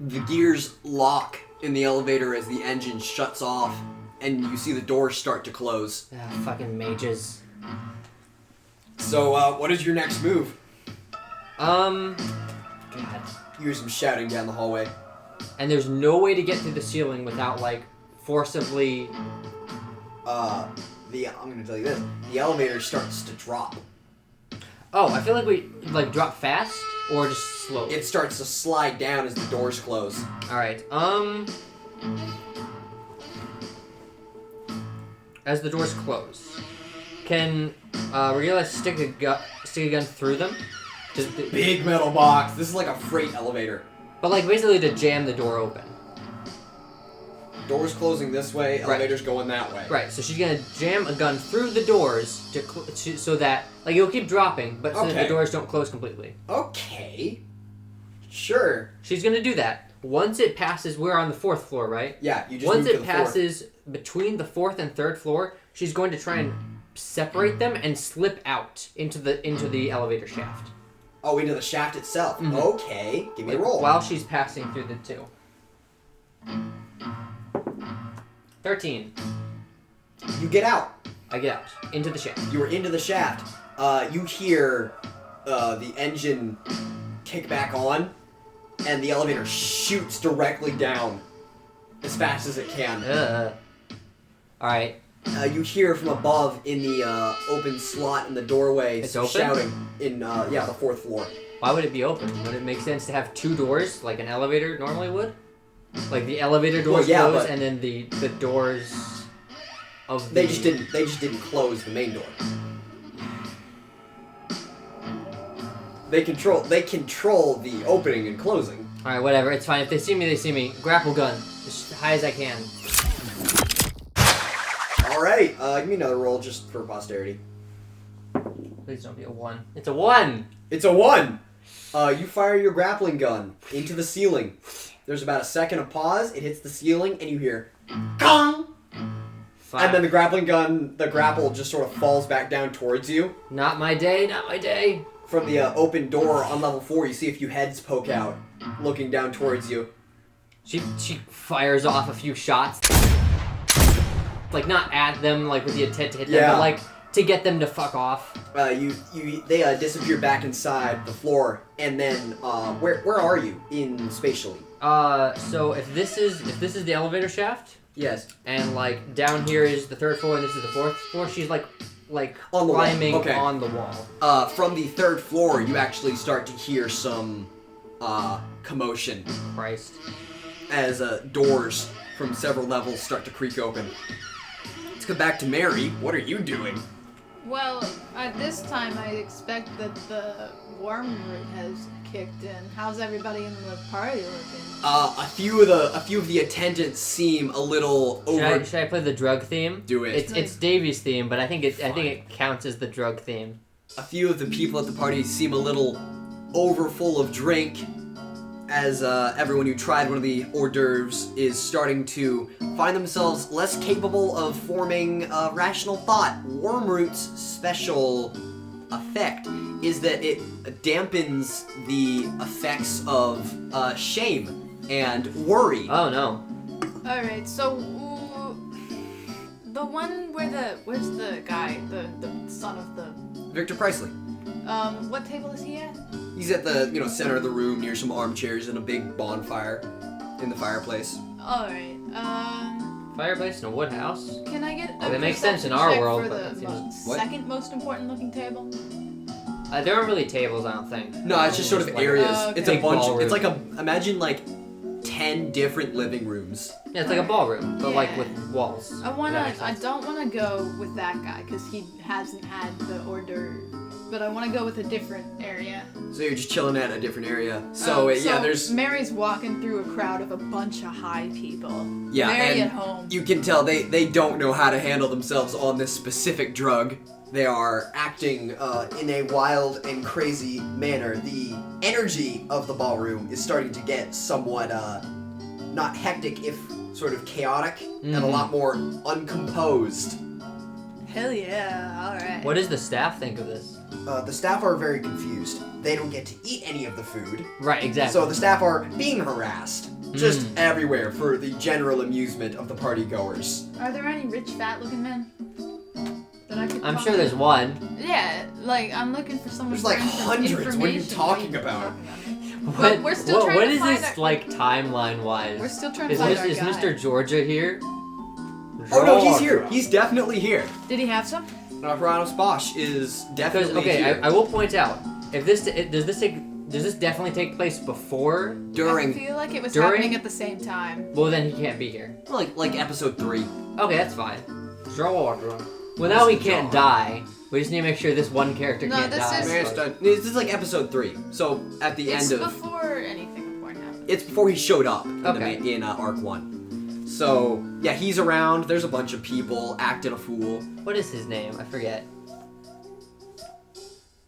The gears lock in the elevator as the engine shuts off, and you see the doors start to close. Ah, fucking mages. So, what is your next move? God. You hear some shouting down the hallway. And there's no way to get through the ceiling without, like, forcibly... I'm gonna tell you this. The elevator starts to drop. Oh, I feel like we, like, drop fast or just slowly? It starts to slide down as the doors close. Alright, as the doors close, can, Regalia stick a gun through them? Big metal box. This is like a freight elevator. But, like, basically to jam the door open. Doors closing this way, elevators going that way. Right, so she's gonna jam a gun through the doors so that, like, it'll keep dropping, but so that the doors don't close completely. Okay. Sure. She's gonna do that. Once it passes, we're on the 4th floor, right? Yeah, you just Once move to it the passes between the 4th and 3rd floor, she's going to try and separate them and slip out into the elevator shaft. Oh, into the shaft itself. Mm-hmm. Okay, give me a roll. While she's passing through the 2. 13. You get out. I get out. Into the shaft. You are into the shaft. You hear the engine kick back on, and the elevator shoots directly down as fast as it can. Alright. You hear from above in the open slot in the doorway shouting in the 4th floor. Why would it be open? Would it make sense to have 2 doors like an elevator normally would? Like the elevator doors close and then the doors of the... They just didn't close the main door. They control the opening and closing. Alright, whatever, it's fine. If they see me, they see me. Grapple gun. As high as I can. Alright, give me another roll just for posterity. Please don't be a 1. It's a 1! It's a 1! You fire your grappling gun into the ceiling. There's about a second of pause, it hits the ceiling, and you hear gong! Fine. And then the grapple just sort of falls back down towards you. Not my day, not my day. From the open door on level 4, you see a few heads poke out, looking down towards you. She fires off a few shots. Like, not at them, like, with the intent to hit them, but, like, to get them to fuck off. They disappear back inside the floor, and then, where are you spatially? So if this is the elevator shaft, yes, and like down here is the 3rd floor and this is the 4th floor, she's like on the climbing wall. Okay. on the wall. From the 3rd floor, you actually start to hear some commotion. Christ. As doors from several levels start to creak open. Let's go back to Mary. What are you doing? Well, at this time, I expect that the worm root has kicked in. How's everybody in the party looking? A few of the attendants seem a little over. Should I play the drug theme? Do it. It's Davy's theme, but I think it counts as the drug theme. A few of the people at the party seem a little over full of drink, as everyone who tried one of the hors d'oeuvres is starting to find themselves less capable of forming rational thought. Wormroot's special effect is that it dampens the effects of shame and worry. Oh no. Alright, so the one where's the guy, the son of the... Victor Priestley. What table is he at? He's at the center of the room near some armchairs and a big bonfire in the fireplace. Alright, Fireplace in a wood house? can I get a that makes sense in perception our check world, for but the that seems... second most important looking table? There aren't really tables, I don't think. No, it's just sort of like areas. okay. It's a Big bunch. ballroom. It's like imagine 10 different living rooms. Yeah, it's like a ballroom, but like Yeah. with walls. I That don't wanna go with that guy because he hasn't had the hors d'oeuvre, but I wanna go with a different area. So you're just chilling at a different area. So there's Mary's walking through a crowd of a bunch of high people. Yeah, Mary and at home. you can tell they don't know how to handle themselves on this specific drug. They are acting in a wild and crazy manner. The energy of the ballroom is starting to get somewhat not hectic, if sort of chaotic, and a lot more uncomposed. Hell yeah, alright. What does the staff think of this? The staff are very confused. They don't get to eat any of the food. Right, exactly. So the staff are being harassed. just everywhere for the general amusement of the party goers. Are there any rich, fat-looking men that I could? I'm sure there's one. Yeah, like I'm looking for someone. There's like hundreds. What are you talking about? But we're still trying what to is find this our- like timeline-wise? We're still trying to find our Is guy. Mr. Georgia here? Oh no, he's here. He's definitely here. Did he have some? Pranos Bosch is definitely Okay, here. I will point out, if this does this definitely take place before? During, I feel like it was During? happening at the same time. Well, then he can't be here. like episode 3. Okay, that's fine. Georgia. Well, now he can't die. We just need to make sure this one character No, can't this die. is- This is like episode 3. So at the It's end of before anything important happened. it's before he showed up in, Okay. in Arc 1. So yeah, he's around. There's a bunch of people acting a fool. What is his name? I forget.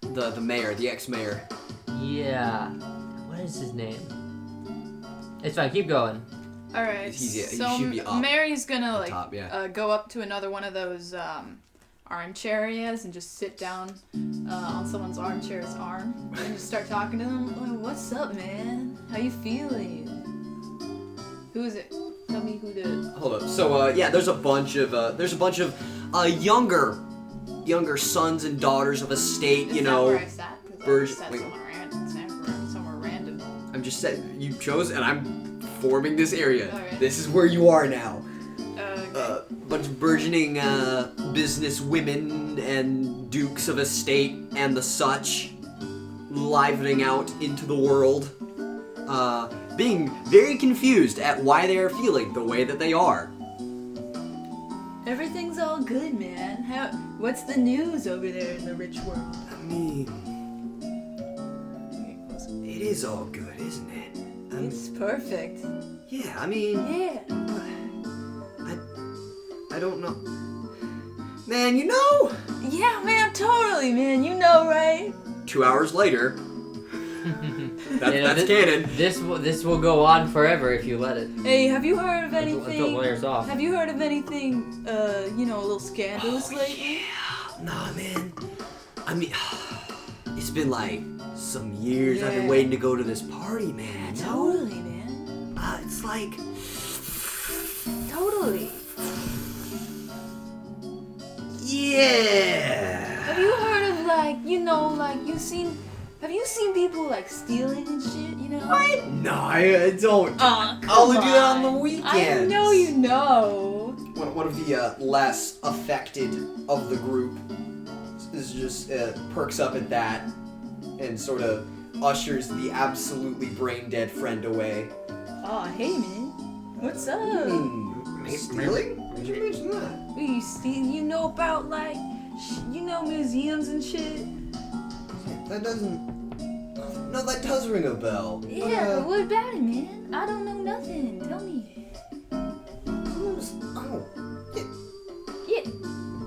The mayor, the ex-mayor. Yeah. What is his name? It's fine. Keep going. All right. He So should be up Mary's gonna like top, yeah. go up to another one of those armchair areas and just sit down on someone's armchair's arm and just start talking to them. Like, what's up, man? How you feeling? Who is it? Tell me who the. Hold up. So yeah, there's a bunch of younger sons and daughters of a state. Is You that know, where I sat? 'Cause I version- sat wait. somewhere random. I'm just saying you chose, and I'm forming this area. Alright. This is where you are now. Okay. Bunch of burgeoning business women and dukes of a state and the such, livening out into the world, being very confused at why they are feeling the way that they are. Everything's all good, man. What's the news over there in the rich world? I mean, it is all good, isn't it? It's perfect. Yeah, I mean, Yeah. I don't know. Man, you know, Yeah, man, totally, man. You know, right? 2 hours later, that's canon. This will go on forever if you let it. Hey, have you heard of Until it anything? wears off. Have you heard of anything? A little scandalous lately? Nah, man. I mean, it's been like some years I've been Yeah. waiting to go to this party, man. Totally, man. It's like, Totally. yeah. Have you heard of have you seen people like stealing and shit? You know? What? No, I don't. Come I only do that on the on. weekends. I know you know. One of the less affected of the group is just perks up at that and sort of ushers the absolutely brain dead friend away. Oh, hey, man. What's up? Stealing? Why'd you mention that? You steal? You know about museums and shit? That doesn't. No, that does ring a bell. Yeah, what about it, man? I don't know nothing. Tell me. Oh. Yeah.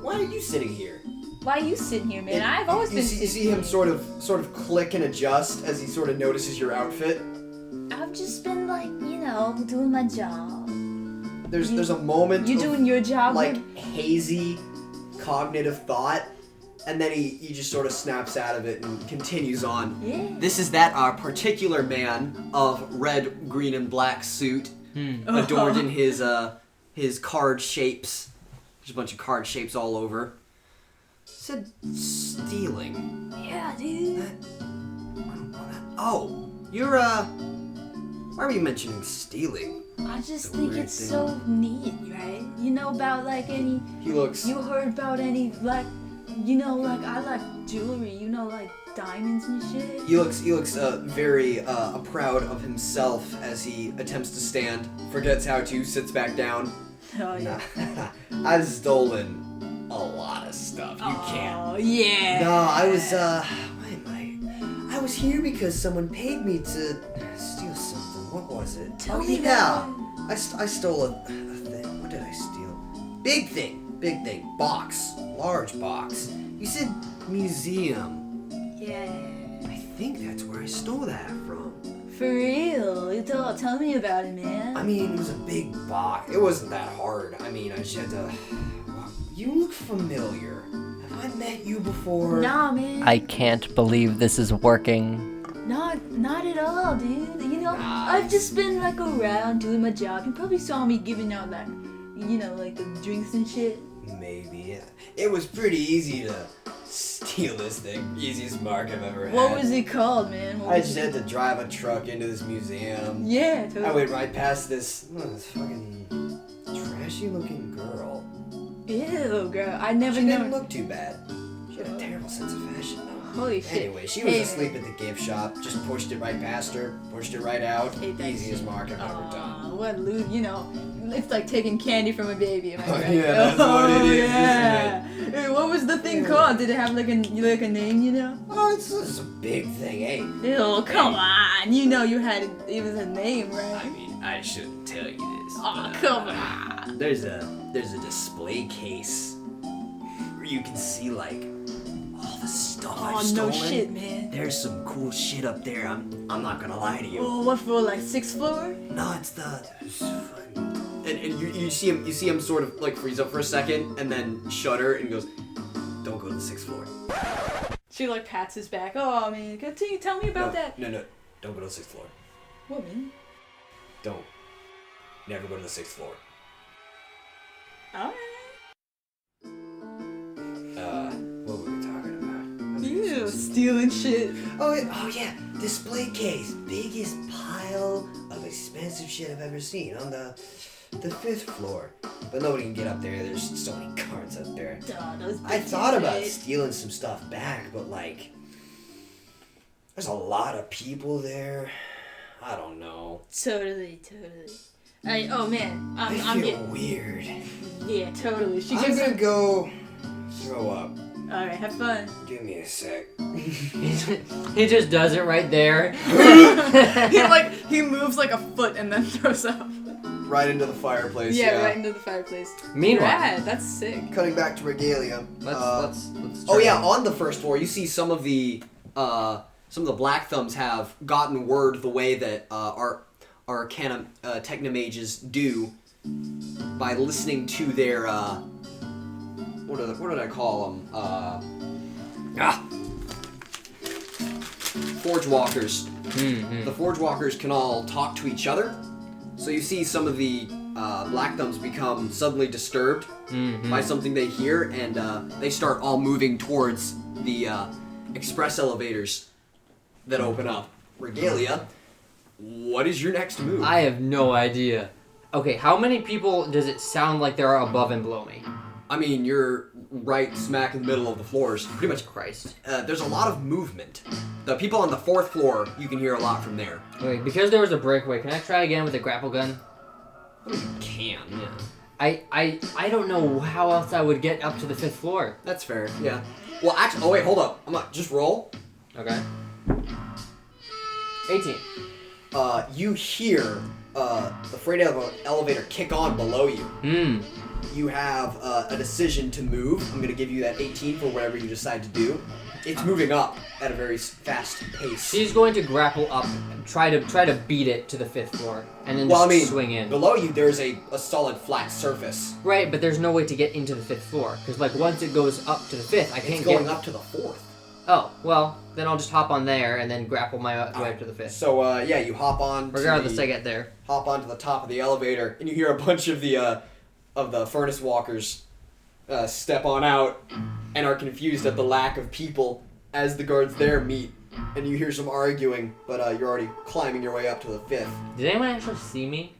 Why are you sitting here? Why are you sitting here, man? I've always been. You see him sort of click and adjust as he sort of notices your outfit. I've just been doing my job. There's a moment. You of, doing your job? like hazy cognitive thought, and then he just sort of snaps out of it and continues on. Yeah. This is that particular man of red, green, and black suit, adorned in his card shapes. There's a bunch of card shapes all over. Said stealing. Yeah, dude. Oh, you're why were you mentioning stealing? I just It's a think weird it's thing. so neat, right? You know about any? He looks. You heard about any I like jewelry. Like diamonds and shit. He looks very proud of himself as he attempts to stand, forgets how to, sits back down. Oh yeah. I've stolen a lot of stuff. You can't. Oh yeah. No, I was why am I was here because someone paid me to steal something. What was it? Tell oh me yeah, about I stole a thing. What did I steal? Big thing, box, large box. You said museum. Yeah. I think that's where I stole that from. For real? You tell me about it, man. I mean, it was a big box. It wasn't that hard. I mean, I just had to. You look familiar. Have I met you before? Nah, man. I can't believe this is working. Not at all, dude. You know, I've just been like around doing my job. You probably saw me giving out like, you know, like the drinks and shit. Maybe, yeah. It was pretty easy to steal this thing. Easiest mark I've ever had. What was it called, man? I just had to drive a truck into this museum. Yeah, totally. I went right past this fucking trashy looking girl. Ew, girl. I never She know. didn't look too bad. She had a terrible sense of fashion, though. Holy shit. Anyway, she was asleep at the gift shop. Just pushed it right past her, pushed it right out. Easiest mark I've ever done. What loot, you know, it's like taking candy from a baby. Am I right? Yeah, that's what it is, yeah. Hey, what was the thing called? Did it have like a name, you know? Oh, it's a big thing, eh? Ew, come on. You know you had it was a name, right? I mean, I shouldn't tell you this. Oh, but, come on. There's a display case where you can see like all the stuff I've stolen. No shit, man. There's some cool shit up there. I'm not gonna lie to you. Oh, what for? Like 6th floor? No, it's and you see him sort of like freeze up for a second and then shudder and goes, "Don't go to the 6th floor." She like pats his back. Oh man, continue. Tell me about that. No, don't go to the 6th floor. What, man? Don't. Never go to the 6th floor. Alright. What were we talking about? Ew, stealing shit. Oh yeah, display case. Biggest pile of expensive shit I've ever seen on the 5th floor. But nobody can get up there. There's so many cards up there. I thought about stealing some stuff back, but like, there's a lot of people there. I don't know. Totally. Oh man, I'm feel getting weird. Yeah, totally. I'm gonna go throw up. Alright, have fun. Give me a sec. He just does it right there. he moves like a foot and then throws up. Right into the fireplace. Yeah, right into the fireplace. Meanwhile, Rad, that's sick. Cutting back to Regalia. Let's Oh yeah, on the 1st floor, you see some of the Black Thumbs have gotten word the way that our technomages do by listening to their what did I call them? Forge Walkers. Mm-hmm. The Forge Walkers can all talk to each other, so you see some of the Black Thumbs become suddenly disturbed by something they hear, and they start all moving towards the express elevators that open up. Regalia, what is your next move? I have no idea. Okay, how many people does it sound like there are above and below me? I mean, you're right smack in the middle of the floors. Pretty much. Christ. There's a lot of movement. The people on the 4th floor, you can hear a lot from there. Okay, because there was a breakaway, can I try again with a grapple gun? I mean, you can, yeah. I don't know how else I would get up to the 5th floor. That's fair, yeah. Well, actually, oh wait, hold up. Just roll. Okay. 18. You hear the freight elevator kick on below you. You have a decision to move. I'm going to give you that 18 for whatever you decide to do. It's moving up at a very fast pace. She's going to grapple up and try to beat it to the 5th floor, and then swing in. Below you, there's a solid flat surface. Right, but there's no way to get into the 5th floor, because like once it goes up to the 5th, I can't get... It's going up to the 4th. Oh, well, then I'll just hop on there and then grapple my way up to the 5th. So, yeah, you hop on. Regardless, I get there. Hop onto the top of the elevator, and you hear a bunch of the furnace walkers step on out and are confused at the lack of people as the guards there meet, and you hear some arguing, but you're already climbing your way up to the 5th. Did anyone actually see me?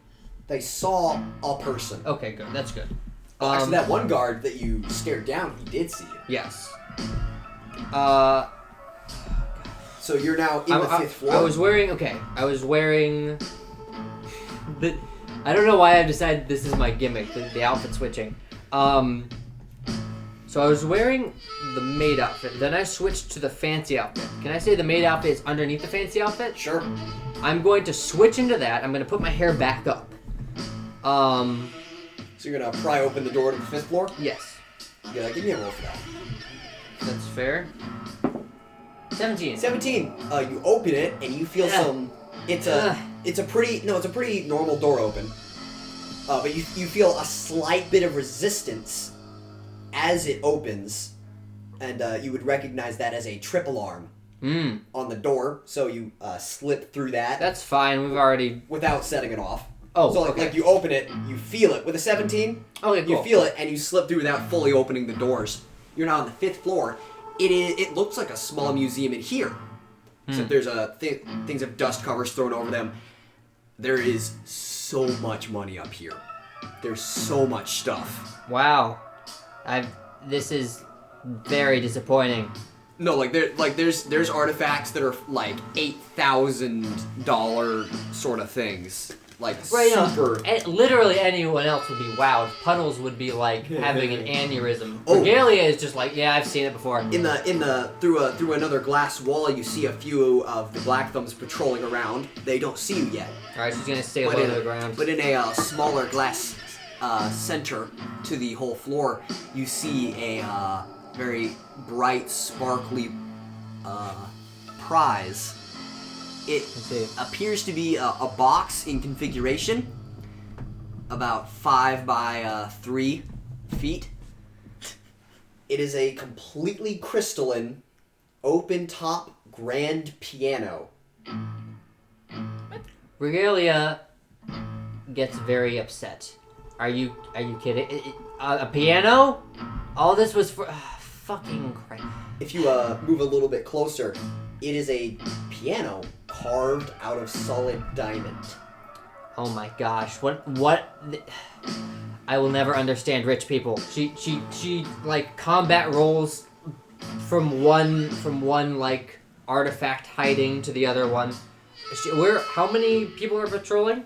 They saw a person. Okay, good. That's good. Actually, that one guard that you stared down, he did see you. Yes. So you're now in the 5th floor? I was wearing I don't know why I've decided this is my gimmick, the outfit switching. So I was wearing the maid outfit, then I switched to the fancy outfit. Can I say the maid outfit is underneath the fancy outfit? Sure. I'm going to switch into that. I'm going to put my hair back up. So you're going to pry open the door to the 5th floor? Yes. Yeah, give me a roll for that. That's fair. 17. 17. You open it and you feel some. It's a pretty normal door open. But you feel a slight bit of resistance as it opens, and you would recognize that as a triple arm on the door, so you slip through that. That's fine. We've already without setting it off. Oh, so okay. like you open it, you feel it with a 17. Okay, cool. You feel it, and you slip through without fully opening the doors. You're now on the 5th floor. It looks like a small museum in here. Except there's things of dust covers thrown over them. There is so much money up here. There's so much stuff. Wow. This is very disappointing. No, there's artifacts that are like $8,000 sort of things. Like super. Literally anyone else would be wowed. Puddles would be like having an aneurysm. Regalia is just like, yeah, I've seen it before. Through another glass wall, you see a few of the Black Thumbs patrolling around. They don't see you yet. All right, she's gonna stay low to the ground. But in a smaller glass center to the whole floor, you see a very bright, sparkly prize. It appears to be a box in configuration, about 5 by 3 feet. It is a completely crystalline, open-top grand piano. Regalia gets very upset. Are you kidding? A piano? All this was for fucking Christ. If you move a little bit closer, it is a piano carved out of solid diamond. Oh my gosh! I will never understand rich people. She like combat rolls from one like artifact hiding to the other one. How many people are patrolling?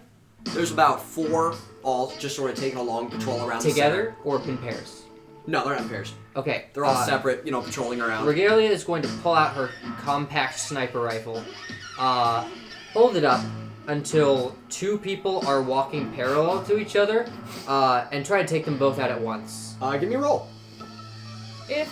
There's about 4 all just sort of taking a long patrol around together or in pairs. No, they're not in pairs. Okay. They're all separate, patrolling around. Regalia is going to pull out her compact sniper rifle, hold it up until 2 people are walking parallel to each other, and try to take them both out at once. Give me a roll. If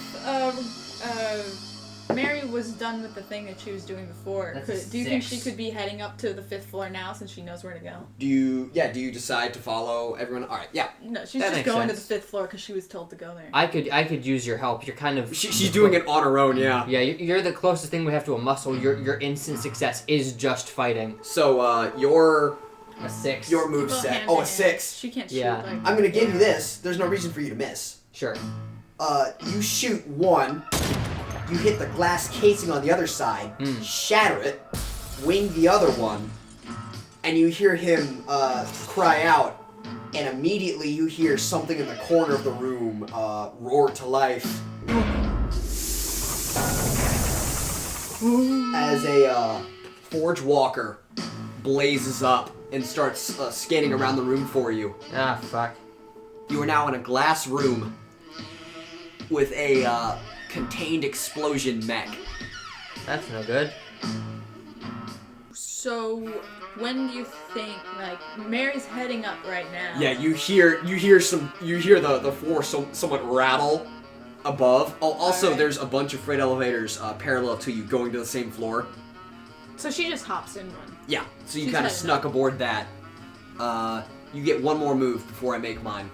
Mary was done with the thing that she was doing before, do you think she could be heading up to the 5th floor now since she knows where to go? Do you decide to follow everyone? All right, yeah. No, she's just going to the 5th floor because she was told to go there. I could use your help. You're kind of... She's doing it on her own, yeah. Yeah, you're the closest thing we have to a muscle. Your instant success is just fighting. So, your... A 6. Your moveset. Oh, a 6. She can't shoot. Yeah. I'm going to give you this. There's no reason for you to miss. Sure. You shoot 1... You hit the glass casing on the other side, shatter it, wing the other one, and you hear him cry out, and immediately you hear something in the corner of the room roar to life. As a Forge Walker blazes up and starts scanning around the room for you. Ah, fuck. You are now in a glass room with a contained explosion mech. That's no good. So, when do you think, Mary's heading up right now? Yeah, you hear the floor somewhat rattle above. Oh, also, there's a bunch of freight elevators parallel to you going to the same floor. So she just hops in one. Yeah, so you kind of snuck aboard that. You get one more move before I make mine.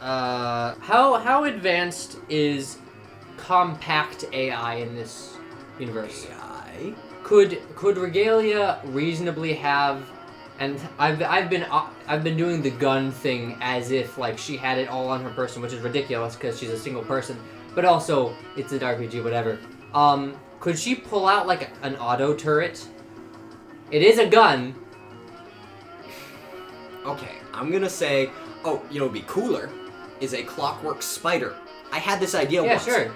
How advanced is compact AI in this universe? AI? Could Regalia reasonably have? And I've been doing the gun thing as if she had it all on her person, which is ridiculous because she's a single person. But also it's an RPG, whatever. Could she pull out an auto turret? It is a gun. Okay, I'm gonna say, it'd be cooler, is a clockwork spider. I had this idea once. Yeah, sure.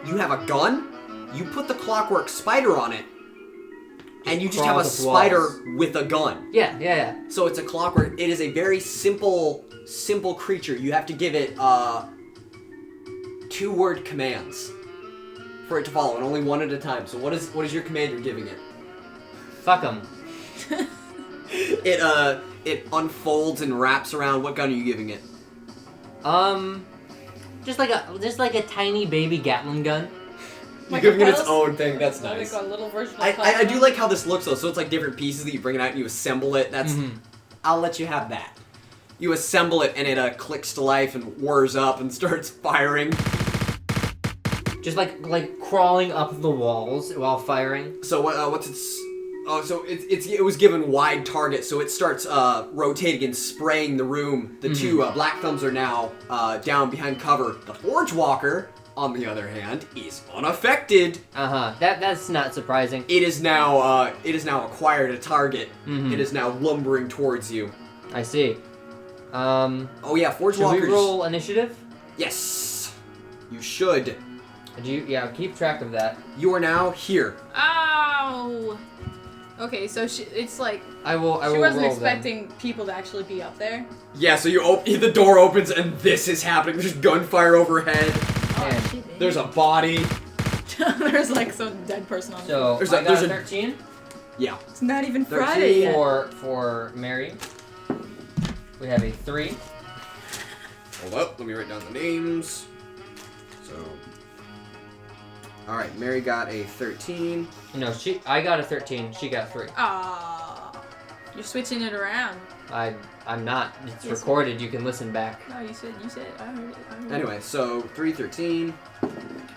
You have a gun, you put the clockwork spider on it, and you just have a spider with a gun. Yeah. So it's a clockwork. It is a very simple creature. You have to give it 2-word commands for it to follow, and only one at a time. So what is your command you're giving it? Fuck 'em. It unfolds and wraps around. What gun are you giving it? Just like a tiny baby Gatling gun. You're giving it its own thing. That's nice. Like a little version of I do like how this looks though. So it's different pieces that you bring it out and you assemble it. That's I'll let you have that. You assemble it and it clicks to life and whirs up and starts firing. just like crawling up the walls while firing. So what's its? Oh, so it was given wide target, so it starts rotating and spraying the room. The two Black Thumbs are now down behind cover. The Forge Walker, on the other hand, is unaffected. That's not surprising. It is now acquired a target. It is now lumbering towards you. I see. Oh yeah, Forge should Walkers. we roll initiative? Yes, you should. Keep track of that. You are now here. Ow! Okay, so it's like I will she wasn't roll expecting people to actually be up there. Yeah, so the door opens and this is happening. There's gunfire overhead. Oh, shit, man. There's a body. There's like some dead person on the So There's I a- got there's a a- 13 Yeah. It's not even 13 Friday yet. for Mary. We have a 3. Hold up, let me write down the names. So, all right, Mary got a 13. No, I got a 13. She got 3. Aw, you're switching it around. I'm not. It's Yes, recorded. You can listen back. No, you said. I heard it. Anyway, so 3, 13.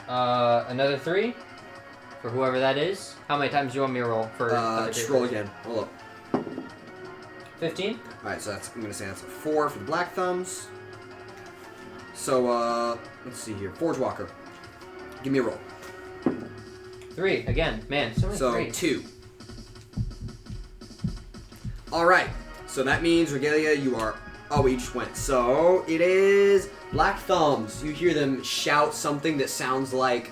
Another 3 for whoever that is. How many times do you want me to roll for? Just roll again. Hold up. 15. All right, so I'm gonna say that's a 4 for the Black Thumbs. So let's see here, Forge Walker. Give me a roll. 3 again. Man, so many So threes. 2. All right. So that means Regalia, you are. Oh, we just went. So it is Black Thumbs. You hear them shout something that sounds like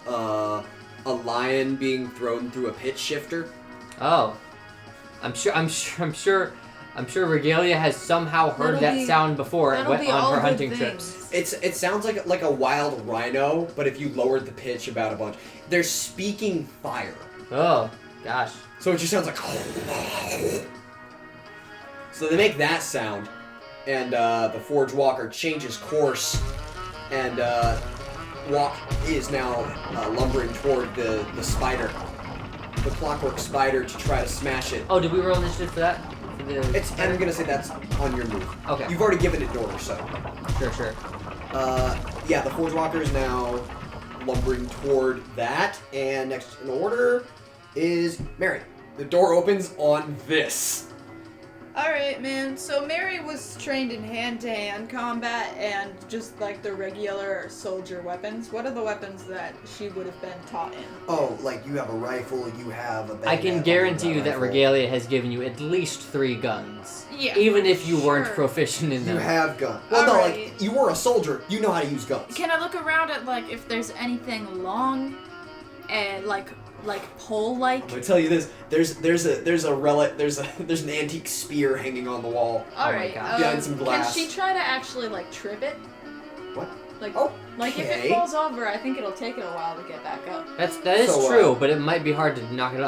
a lion being thrown through a pitch shifter. Oh, I'm sure Regalia has somehow heard that sound before that'll on be all her good hunting things. trips. It sounds like a wild rhino, but if you lowered the pitch about a bunch, they're speaking fire. Oh, gosh. So it just sounds like. So they make that sound, and the Forge Walker changes course, and is now lumbering toward the spider, the clockwork spider, to try to smash it. Oh, did we roll initiative for that? I'm gonna say that's on your move. Okay. You've already given it door, so. Sure. Yeah, the Forge Walker is now lumbering toward that, and next in order is Mary. The door opens on this. Alright, man. So Mary was trained in hand-to-hand combat and just like the regular soldier weapons. What are the weapons that she would have been taught in? Oh, like you have a rifle, you have a I can bayonet, guarantee you you have a that rifle. Regalia has given you at least 3 guns. Yeah. Even if you weren't sure. proficient in You them. have guns. Well, no, Alright. like you were a soldier. You know how to use guns. Can I look around at like if there's anything long and like pole-like? I'm gonna tell you this. There's an antique spear hanging on the wall. Alright. God. Behind some glass. Can she try to actually like trip it? What? Like, Oh. like if it falls over, I think it'll take it a while to get back up. That is So, true, but it might be hard to knock it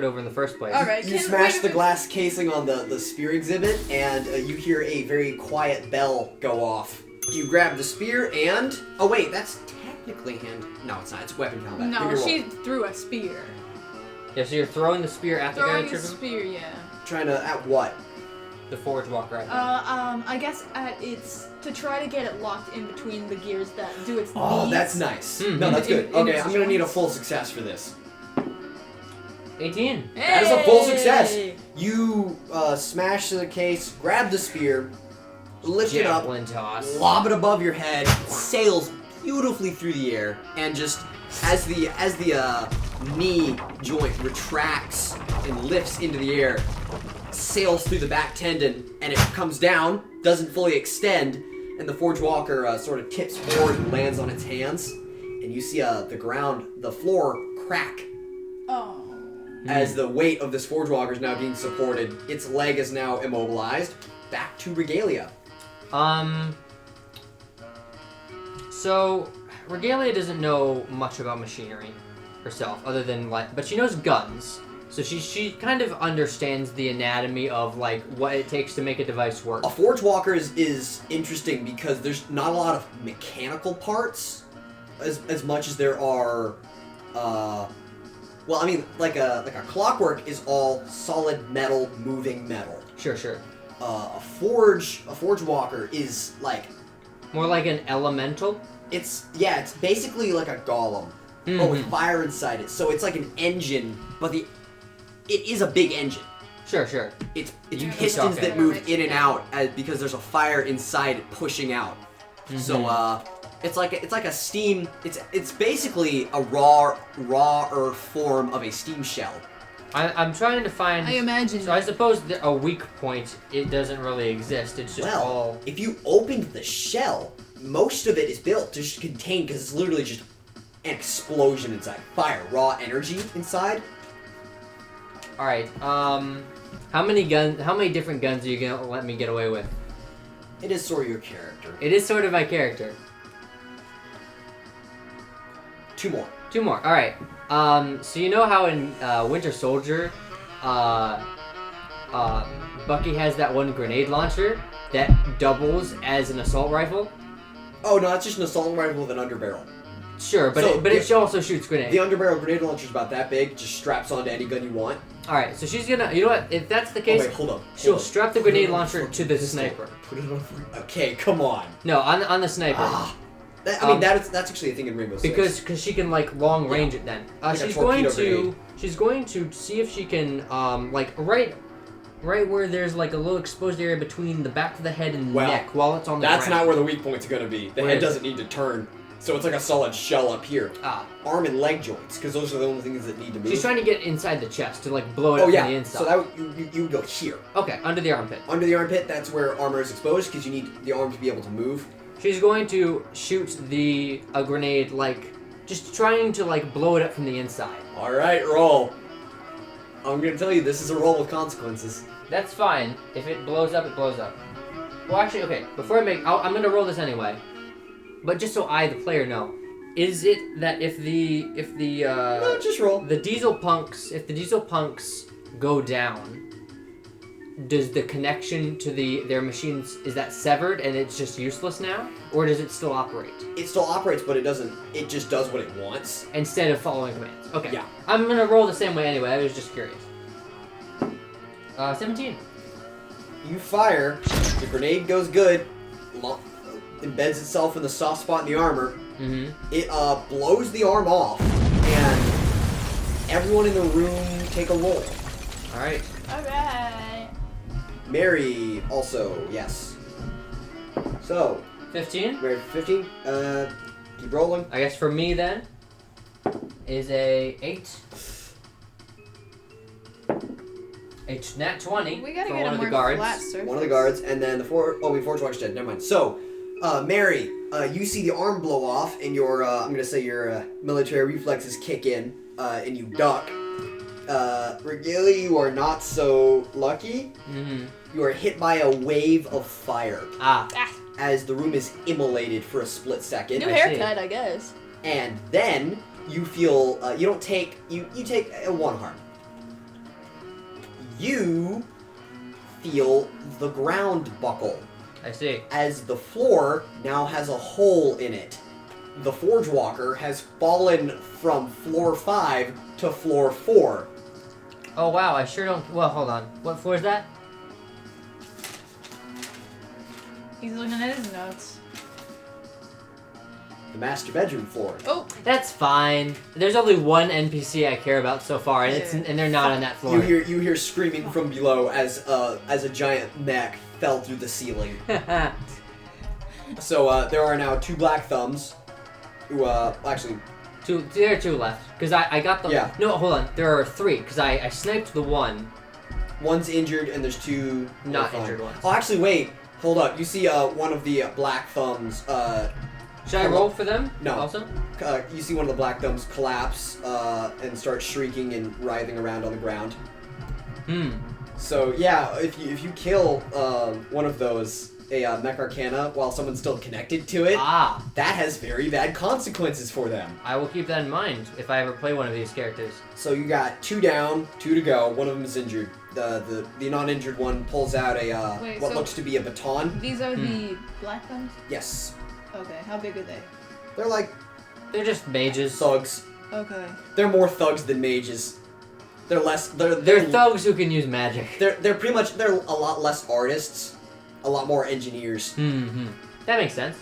over in the first place. Alright. You smash the glass casing on the spear exhibit, and you hear a very quiet bell go off. You grab the spear and... Oh, wait, that's technically hand... No, it's not. It's weapon combat. Give No, me a roll. she threw a spear. Yeah, so you're throwing the spear at the guy Throwing a tripping? spear, yeah. Trying to... At what? The Forge Walker, I think. I guess it's to try to get it locked in between the gears that do its Oh, knees. that's nice. Mhm. No, that's good. In Okay, its I'm gonna need a joints. full success for this. 18. That is a full success. Hey! You smash the case, grab the spear, lift it up, Javelin toss. lob it above your head, sails beautifully through the air, and just as the knee joint retracts and lifts into the air, sails through the back tendon, and it comes down, doesn't fully extend, and the Forge Walker sort of tips forward and lands on its hands, and you see the floor crack Oh. as the weight of this Forge Walker is now being supported. Its leg is now immobilized. Back to Regalia. So, Regalia doesn't know much about machinery herself, other than but she knows guns. So she kind of understands the anatomy of what it takes to make a device work. A Forge Walker is interesting because there's not a lot of mechanical parts as much as there are. Well, I mean, like a clockwork is all solid metal, moving metal. Sure. A Forge Walker is like More like an elemental. It's basically like a golem, but with fire inside it. So it's like an engine, but it is a big engine. Sure. It's You keep pistons talking. that move in and out because there's a fire inside pushing out. So it's like a steam. It's basically a rawer form of a steam shell. I'm trying to find. I imagine. So I suppose a weak point, it doesn't really exist. It's just all. If you opened the shell, most of it is built to just contain, because it's literally just an explosion inside. Fire, raw energy inside. All right. How many different guns are you gonna let me get away with? It is sort of your character. It is sort of my character. 2 more. 2 more. All right. So you know how in Winter Soldier, Bucky has that one grenade launcher that doubles as an assault rifle? Oh no, that's just an assault rifle with an underbarrel. Sure, but So, it also shoots grenades. The underbarrel grenade launcher is about that big. Just straps onto any gun you want. All right, so she's gonna. You know what? If that's the case, Oh, wait, hold on. she'll Hold on. strap the Put it grenade on launcher fucking to the pistol. sniper. Put it on. Okay, come on. No, on the sniper. I mean, that's actually a thing in Rainbow Six. Because she can like long range it then. Like a She's going torpedo grenade. to see if she can like right where there's like a little exposed area between the back of the head and the Well, neck while it's on the That's ground. not where the weak point's gonna be. The Where head is it? doesn't need to turn, so it's like a solid shell up here. Arm and leg joints, because those are the only things that need to move. She's trying to get inside the chest to like blow it up Oh yeah, from the inside. so that you would go here. Okay, under the armpit. Under the armpit, that's where armor is exposed, because you need the arm to be able to move. She's going to shoot a grenade like just trying to like blow it up from the inside. Alright, roll. I'm gonna tell you, this is a roll with consequences. That's fine. If it blows up, it blows up. Well, actually, okay. Before I'm gonna roll this anyway. But just so I, the player, know, is it that if the No, just roll. the diesel punks go down, does the connection to their machines, is that severed and it's just useless now, or does it still operate It still operates, but it just does what it wants. instead of following commands? Okay. Yeah. I'm gonna roll the same way anyway. I was just curious. 17. You fire, the grenade goes good, embeds itself in the soft spot in the armor. Mm-hmm. It blows the arm off, and everyone in the room take a roll. All right. Alright. Mary also, yes. So, 15. Mary 15. Keep rolling. I guess for me then is a 8. A nat 20 We gotta for get one a of the more guards. flat surface. One of the guards, and then the four. Oh, wait, Forge Watch dead. Never mind. So, Mary, you see the arm blow off, and your I'm gonna say your military reflexes kick in, and you duck. Regalia, you are not so lucky. Mm-hmm. You are hit by a wave of fire Ah. as the room is immolated for a split second. New I haircut, I guess. And then you feel you don't take you take one harm. You feel the ground buckle I see. as the floor now has a hole in it. The Forge Walker has fallen from floor 5 to floor 4. Oh wow, I sure don't. Well, hold on. What floor is that? He's looking at his notes. The master bedroom floor. Oh, That's fine. There's only one NPC I care about so far, and Yeah. and they're not on that floor. You hear screaming from below as a giant neck fell through the ceiling. So there are now 2 black thumbs who actually There are 2 left because I got the. Yeah. No, hold on. There are 3 because I sniped the one. one's injured and there's 2 Not fine. injured ones. Oh, actually, wait. Hold up. You see one of the black thumbs. Should I roll for them? No. Also. You see one of the black thumbs collapse and start shrieking and writhing around on the ground. So yeah, if you kill one of those, a Mech Arcana, while someone's still connected to it, Ah. that has very bad consequences for them. I will keep that in mind if I ever play one of these characters. So you got 2 down, 2 to go. One of them is injured. The non-injured one pulls out a Wait, what so- looks to be a baton. these are the black ones? Yes, Okay, how big are they? they're like They're just mages. thugs. Okay. They're more thugs than mages. They're less. They're thugs who can use magic. They're pretty much. They're a lot less artists, a lot more engineers. Mm-hmm. That makes sense.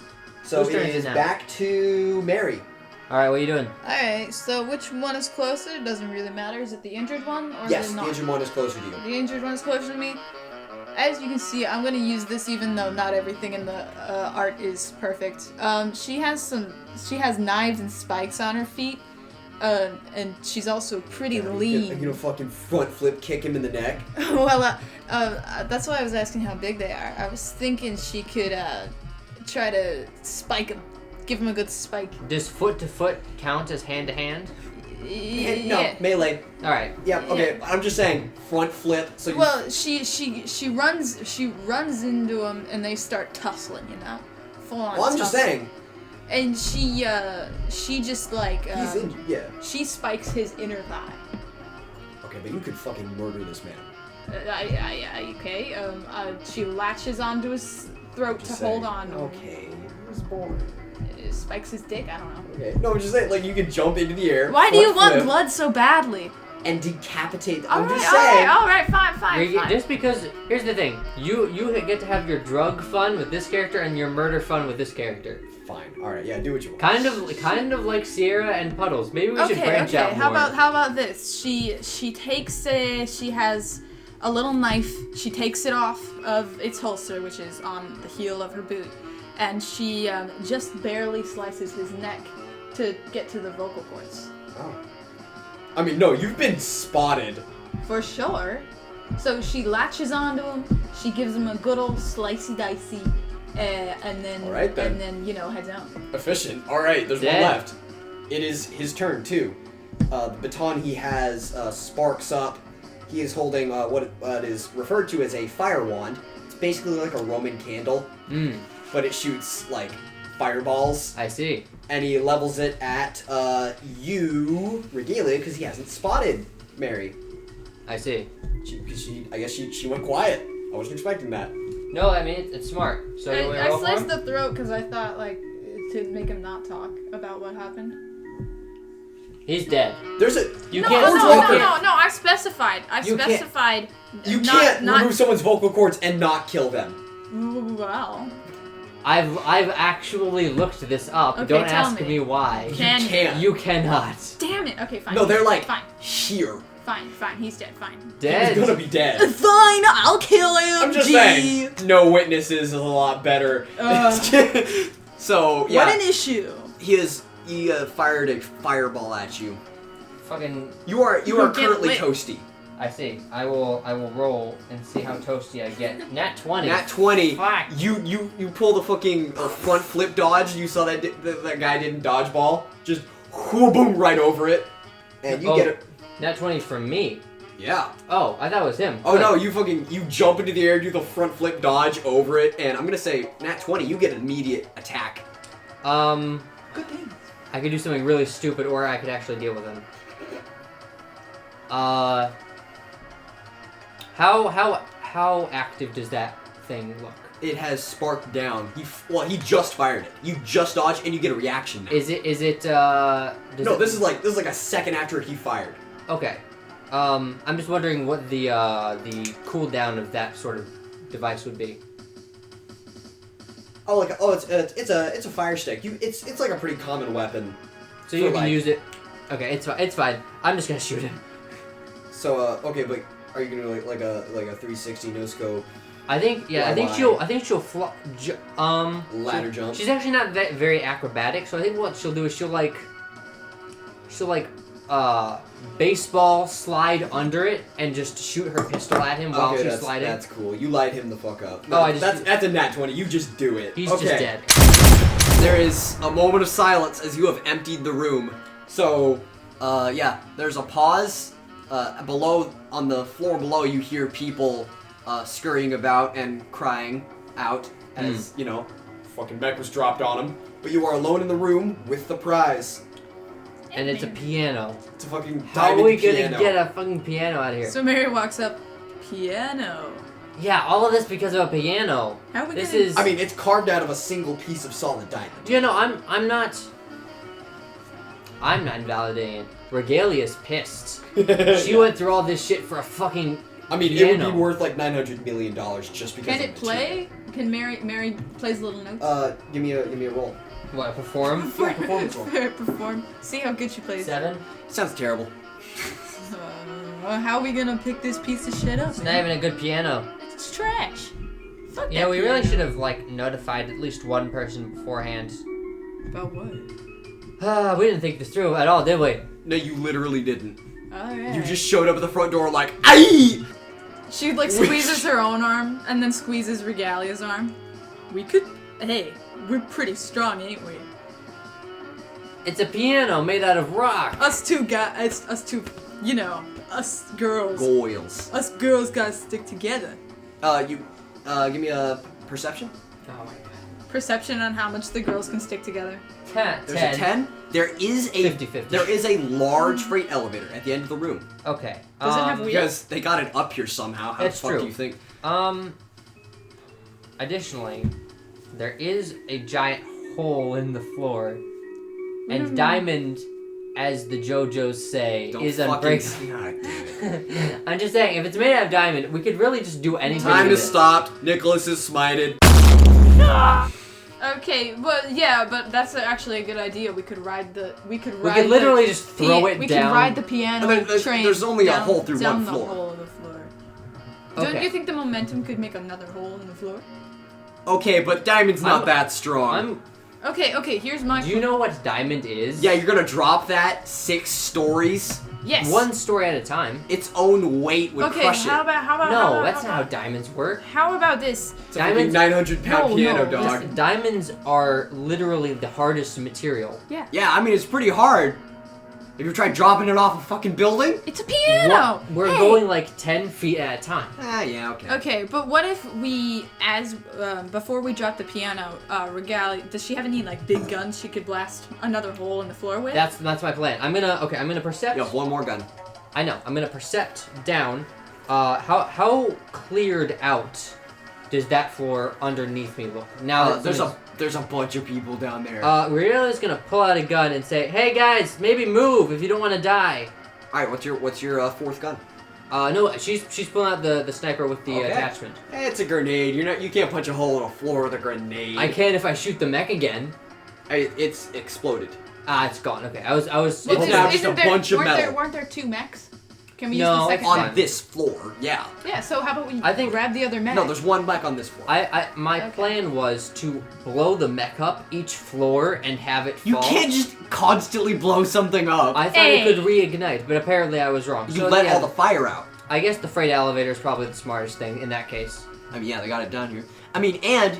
So Whose turn it is is it now? back to Mary. All right, what are you doing? Alright, so which one is closer? It doesn't really matter. Is it the injured one or Yes, the the not? injured one is closer to you. The injured one is closer to me. As you can see, I'm gonna use this even though not everything in the art is perfect. She has knives and spikes on her feet, and she's also pretty lean. Are you gonna fucking front flip kick him in the neck? Well, that's why I was asking how big they are. I was thinking she could try to spike him, give him a good spike. Does foot to foot count as hand to hand? No, melee. All right. Yeah, okay. I'm just saying front flip. So you, Well, she runs into him and they start tussling, full on. well, I'm just tussle. saying. And she just like He's injured. Yeah. she spikes his inner thigh. Okay, but you could fucking murder this man. Okay. She latches onto his throat to Just hold saying. on. Okay. He was born. Spikes his dick. I don't know. Okay. No, I'm just saying. Like you could jump into the air. Why do you front want flip, blood so badly? and decapitate? All I'm right, just saying. all right, fine. Just because here's the thing, you get to have your drug fun with this character and your murder fun with this character. Fine. All right. Yeah. Do what you want. Kind of like Sierra and Puddles. Maybe we should branch out more. How about this? She has a little knife. She takes it off of its holster, which is on the heel of her boot, and she just barely slices his neck to get to the vocal cords. Oh. I mean, no. You've been spotted. For sure. So she latches onto him. She gives him a good old slicey dicey, and then All right, then. and then heads out. Efficient. All right. There's Dead. one left. It is his turn too. The baton he has sparks up. He is holding what is referred to as a fire wand. It's basically like a Roman candle, but it shoots like fireballs. I see. And he levels it at you, Regalia, because he hasn't spotted Mary. I see. I guess she went quiet. I wasn't expecting that. No, I mean it's smart. So you want to I roll for sliced him? the throat because I thought to make him not talk about what happened. He's dead. There's a You No, can't. no. I specified. You can't- specified. you not, can't not, remove someone's vocal cords and not kill them. Well, I've actually looked this up. Okay, Don't tell ask me. me why. Can you can't. You cannot. damn it. Okay, fine. No, they're like fine. here. Fine. He's dead. Fine. Dead. He's gonna be dead. Fine. I'll kill him. I'm just saying, no witnesses is a lot better. So yeah, What an issue. he fired a fireball at you. Fucking. You are Get currently lit. toasty. I see. I will roll and see how toasty I get. Nat 20. Nat 20. Fuck. You pull the fucking front flip dodge. You saw that that guy didn't dodgeball. Just boom right over it, and you get it. Nat 20 from me. Yeah. Oh, I thought it was him. Oh Good. no, you jump into the air, do the front flip dodge over it, and I'm gonna say Nat 20. You get an immediate attack. Good thing. I could do something really stupid, or I could actually deal with him. How active does that thing look? It has sparked down. He just fired it. You just dodge and you get a reaction now. Is it This is like a second after he fired. Okay. I'm just wondering what the cooldown of that sort of device would be. It's a fire stick. It's like a pretty common weapon. So you For, can like- use it. Okay, it's fine. I'm just gonna shoot him. So okay, but are you gonna do like a 360 no scope I think she'll ladder jump? She's actually not that very acrobatic, so I think what she'll do is she'll baseball slide under it and just shoot her pistol at him while she's sliding. That's cool. You light him the fuck up. Oh, that's a nat 20. You just do it. He's okay. just dead. There is a moment of silence as you have emptied the room. So, yeah, there's a pause. Below, on the floor below, you hear people scurrying about and crying out as, fucking mech was dropped on him. But you are alone in the room with the prize. And it's a piano. It's a fucking How are diamond we gonna piano. get a fucking piano out of here? So Mary walks up. Piano. Yeah, all of this because of a piano. How we This gonna- is. I mean, it's carved out of a single piece of solid diamond. You know, I'm not invalidating it. Regalia's pissed. She went through all this shit for a fucking I mean, it would be worth like $900 million just because. Can it play? Can Mary plays little notes? Give me a roll. What, perform? Performance roll. Perform. See how good she plays. 7? Sounds terrible. How are we gonna pick this piece of shit up? It's not even a good piano. It's trash. Fuck Yeah, that we piano. really should have like notified at least one person beforehand. About what? We didn't think this through at all, did we? No, you literally didn't. Alright. You just showed up at the front door like, aye! She like squeezes her own arm and then squeezes Regalia's arm. We could. Hey, we're pretty strong, ain't we? It's a piano made out of rock. Us two guys. Us two. You know, us girls. Goils. Us girls gotta stick together. Give me a perception. Oh my god. Perception on how much the girls can stick together. 10. There's a 10. There is a 50-50. There is a large freight elevator at the end of the room. Okay. Does it have wheels? Because they got it up here somehow. How It's the fuck true. do you think? Additionally, there is a giant hole in the floor. And Diamond, as the JoJos say, Don't is fucking unbreakable. God damn it. I'm just saying, if it's made out of diamond, we could really just do anything Time with is it. stopped. Nicholas is smited. Okay, but yeah, but that's actually a good idea. We could ride the. We could literally just throw it We down. could ride the piano train. There's only a down, hole through down one the floor. hole in the floor. Okay. Don't you think the momentum could make another hole in the floor? Okay, but Diamond's not I'm- that strong. Okay. Here's my. Do you know what diamond is? Yeah, you're gonna drop that 6 stories. Yes. One story at a time. Its own weight would Okay, crush how it. about No, that's not how diamonds work. How about this? It's a fucking 900-pound No, piano, no, dog. Listen, diamonds are literally the hardest material. Yeah. Yeah, I mean, it's pretty hard. Have you tried dropping it off a fucking building? It's a piano. We're Hey! going like 10 feet at a time. Ah, yeah, okay. Okay, but what if we, before we drop the piano, Regalia, does she have any like big guns she could blast another hole in the floor with? That's my plan. I'm gonna percept. You have one more gun. I know. I'm gonna percept down. How cleared out does that floor underneath me look? Now that There's a bunch of people down there. Riola's gonna pull out a gun and say, "Hey guys, maybe move if you don't want to die." All right, what's your fourth gun? No, she's pulling out the sniper with the Okay. attachment. Hey, it's a grenade. You can't punch a hole in a floor with a grenade. I can if I shoot the mech again. It's exploded. It's gone. Okay, I was. It's now just a bunch of metal. Weren't there 2 mechs? Can we No, use the it's second fine. On mech? this floor, yeah. Yeah. So how about we I think- grab the other mech? No, there's one mech on this floor. My Okay. plan was to blow the mech up each floor and have it You fall. can't just constantly blow something up. I thought Hey. it could reignite, but apparently I was wrong. you So, let yeah, all the fire out. I guess the freight elevator is probably the smartest thing in that case. I mean, yeah, they got it done here. I mean, and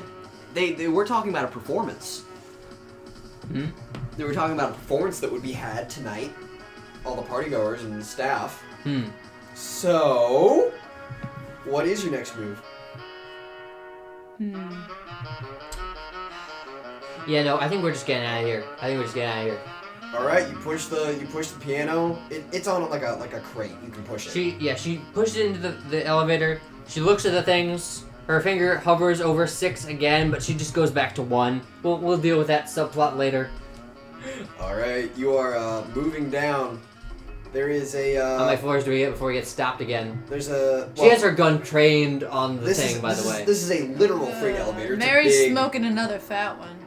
they were talking about a performance. Hmm? They were talking about a performance that would be had tonight. All the partygoers and the staff. So, what is your next move? Yeah, no, I think we're just getting out of here. All right, you push the piano. It's on like a crate. You can push it. She pushes it into the elevator. She looks at the things. Her finger hovers over 6 again, but she just goes back to 1. We'll deal with that subplot later. All right, you are moving down. There is a. How many floors do we get before we get stopped again? There's a. She has her gun trained on the thing, by the way. This is a literal freight elevator. It's a Mary's big- smoking another fat one.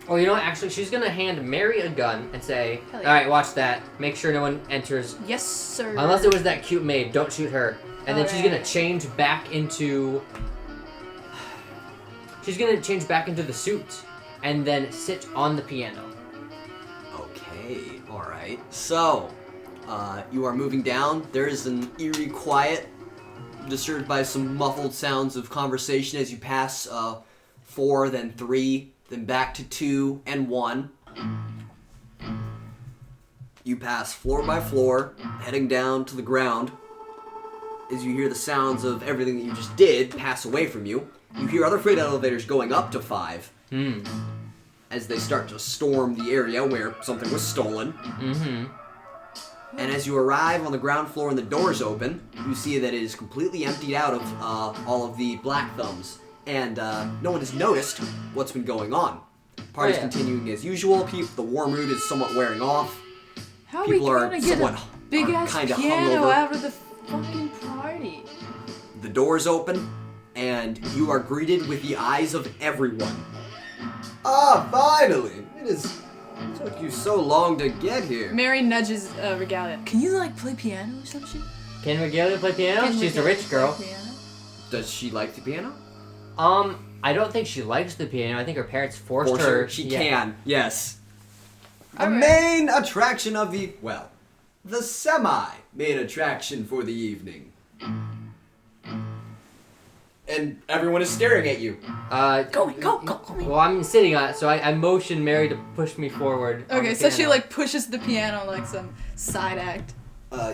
Oh, you know what? Actually, she's gonna hand Mary a gun and say, Hell yeah. "All right, watch that. Make sure no one enters. Yes, sir. Unless it was that cute maid, don't shoot her." And then she's gonna Alright. change back into. She's gonna change back into the suit, and then sit on the piano. Okay, alright. So, you are moving down. There is an eerie quiet, disturbed by some muffled sounds of conversation as you pass 4, then 3, then back to 2 and 1. You pass floor by floor, heading down to the ground. As you hear the sounds of everything that you just did pass away from you, you hear other freight elevators going up to 5. As they start to storm the area where something was stolen. And as you arrive on the ground floor and the doors open, you see that it is completely emptied out of all of the black thumbs. And no one has noticed what's been going on. Party's continuing as usual. The war mood is somewhat wearing off. How People are we are gonna get somewhat a big ass kinda piano hungover. out of the fucking party. The doors open, and you are greeted with the eyes of everyone. Ah, finally! It took you so long to get here. Mary nudges Regalia. Can you like play piano or some shit? Can Regalia play piano? She's a rich girl. Does she like the piano? I don't think she likes the piano. I think her parents forced her. She can, yes. The Alright. main attraction of the semi-main attraction for the evening. And everyone is staring at you. Go. Well, I'm sitting on it, so I motion Mary to push me forward. on Okay, the so she piano. like pushes the piano like some side act.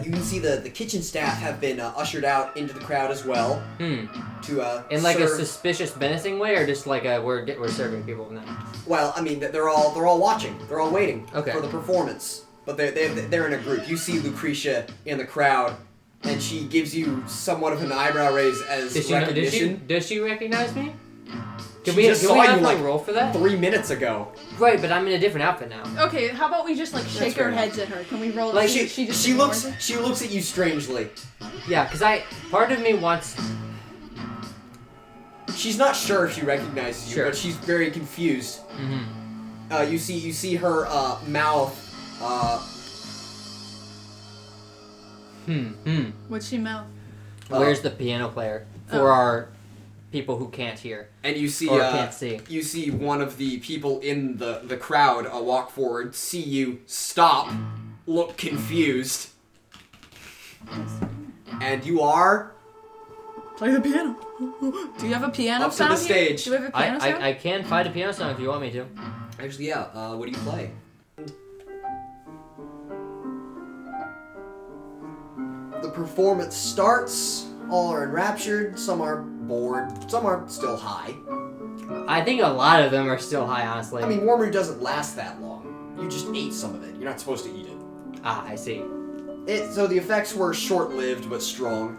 You can see the kitchen staff have been ushered out into the crowd as well. To In like a serve. suspicious, menacing way, or just like we're serving people now. Well, I mean, they're all watching. They're all waiting Okay. for the performance. But they're in a group. You see Lucretia in the crowd, and she gives you somewhat of an eyebrow raise as recognition. Does she recognize me? Can She we just saw have you, her like, roll for that? 3 minutes ago. Right, but I'm in a different outfit now. Okay, how about we just like shake fair our enough. heads at her? Can we roll? Like, She looks at you strangely. Yeah, because part of me wants. She's not sure if she recognizes you, Sure. but she's very confused. Mm-hmm. You see her mouth. What's she mouth? Where's the piano player for our people who can't hear And you see or can't see? you see one of the people in the crowd walk forward, see you, stop, look confused, and you are Play the piano. Do you have a piano Up to sound the here? stage. Do we have a piano sound? I can find a piano song if you want me to. actually what do you play? The performance starts. All are enraptured. Some are bored. Some are still high. I think a lot of them are still high, honestly. I mean, warm doesn't last that long. You just ate some of it. You're not supposed to eat it. I see. So the effects were short-lived but strong.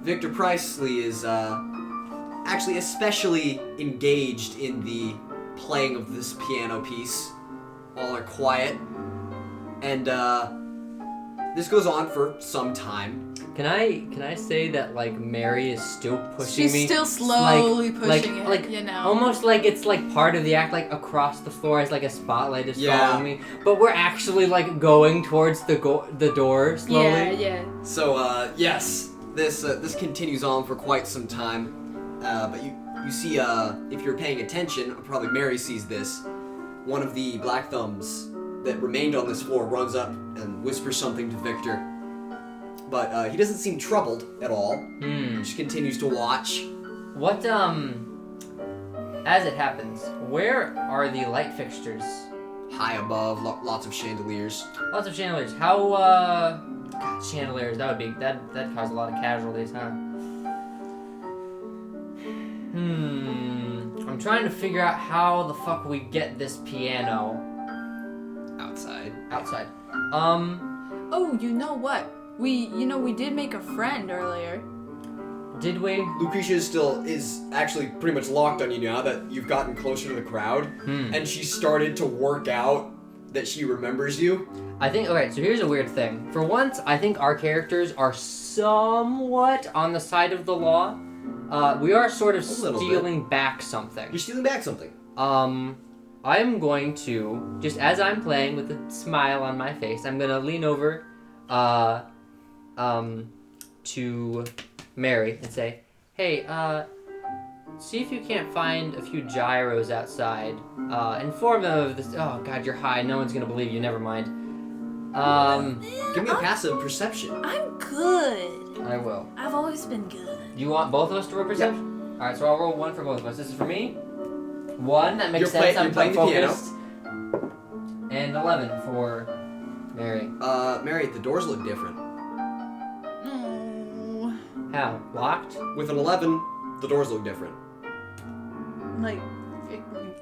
Victor Priestley is actually especially engaged in the playing of this piano piece. All are quiet, and this goes on for some time. Can I say that like Mary is still pushing She's me? still slowly like, pushing it, like you know. almost like it's like part of the act, like across the floor as like a spotlight is Yeah. following me. But we're actually like going towards the door slowly. Yeah. So yes, this continues on for quite some time. But you see if you're paying attention, probably Mary sees this. One of the Black Thumbs that remained on this floor runs up and whispers something to Victor. But he doesn't seem troubled at all. He just continues to watch. What as it happens, where are the light fixtures? High above, lots of chandeliers. Lots of chandeliers. How God, chandeliers, that caused a lot of casualties, huh? I'm trying to figure out how the fuck we get this piano Outside. outside. Oh, you know what? We did make a friend earlier. Did we? Lucretia is actually pretty much locked on you now that you've gotten closer to the crowd. And she started to work out that she remembers you. I think, okay, so here's a weird thing. For once, I think our characters are somewhat on the side of the law. We are sort of little stealing back something. You're stealing back something. I'm going to, just as I'm playing with a smile on my face, I'm going to lean over to Mary and say, hey, see if you can't find a few gyros outside. Inform them of this. Oh, God, you're high. No one's going to believe you. Never mind. Give me a passive perception. I'm good. I will. I've always been good. You want both of us to roll perception? All right, so I'll roll one for both of us. This is for me. 1, that makes sense. you're playing the piano. focused. And 11 for Mary. Mary, the doors look different. No. How? Locked? With an 11, the doors look different. Like.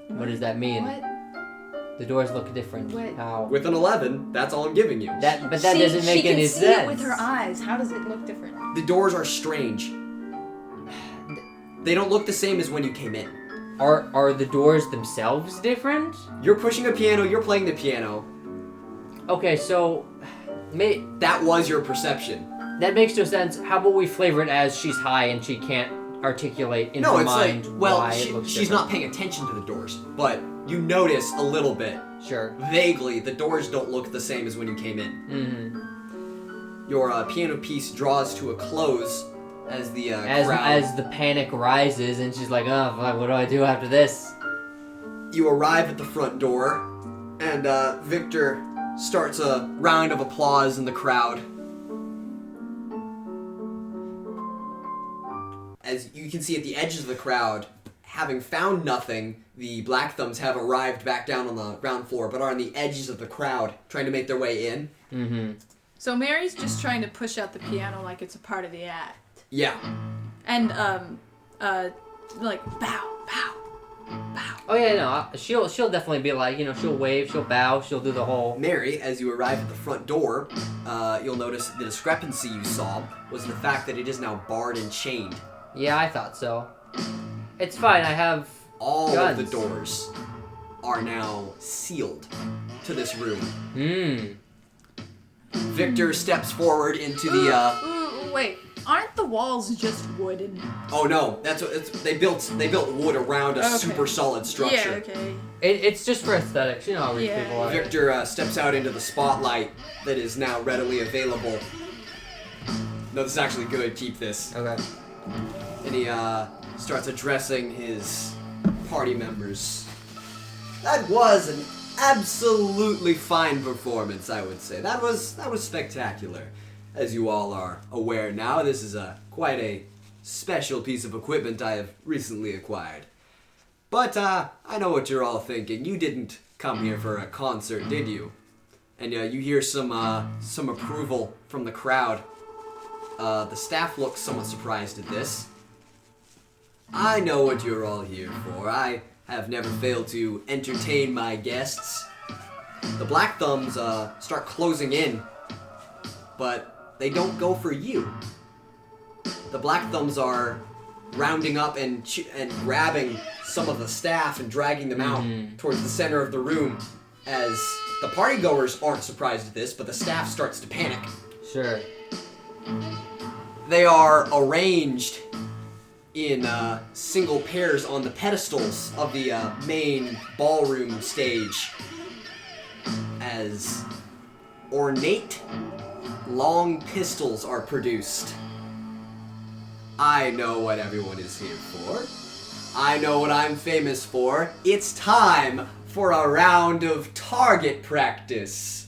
What does that mean? What? The doors look different. What? How? With an 11, that's all I'm giving you. That doesn't make any sense. She can see it with her eyes. How does it look different? The doors are strange. They don't look the same as when you came in. Are the doors themselves different? You're pushing a piano, you're playing the piano. Okay, so That was your perception. That makes no sense. How about we flavor it as she's high and she can't articulate in her mind why it looks she's not paying attention to the doors, but you notice a little bit. Sure. Vaguely, the doors don't look the same as when you came in. Mm-hmm. Your piano piece draws to a close as the crowd... As the panic rises and she's like, oh, fuck, what do I do after this? You arrive at the front door, and Victor starts a round of applause in the crowd. As you can see at the edges of the crowd, having found nothing, the Black Thumbs have arrived back down on the ground floor, but are on the edges of the crowd, trying to make their way in. Mm-hmm. So Mary's just trying to push out the piano like it's a part of the act. Yeah. And, like, bow, bow, bow. Oh yeah, no, she'll definitely be like, she'll wave, she'll bow, she'll do the whole... Mary, as you arrive at the front door, you'll notice the discrepancy you saw was the fact that it is now barred and chained. Yeah, I thought so. It's fine, I have All guns. of the doors are now sealed to this room. Victor steps forward into the, Wait, aren't the walls just wooden? Oh no, that's what they built wood around a super solid structure. Yeah, okay. It's just for aesthetics, you know how rich Yeah. people are. Victor steps out into the spotlight that is now readily available. No, this is actually good. Keep this. Okay. And he starts addressing his party members. That was an absolutely fine performance, I would say. That was spectacular. As you all are aware now, this is quite a special piece of equipment I have recently acquired. But I know what you're all thinking. You didn't come here for a concert, did you? And you hear some approval from the crowd. The staff looks somewhat surprised at this. I know what you're all here for. I have never failed to entertain my guests. The Black Thumbs start closing in, but they don't go for you. The Black Thumbs are rounding up and grabbing some of the staff and dragging them out towards the center of the room, as the partygoers aren't surprised at this, but the staff starts to panic. Sure. They are arranged in single pairs on the pedestals of the main ballroom stage as ornate, long pistols are produced. I know what everyone is here for. I know what I'm famous for. It's time for a round of target practice.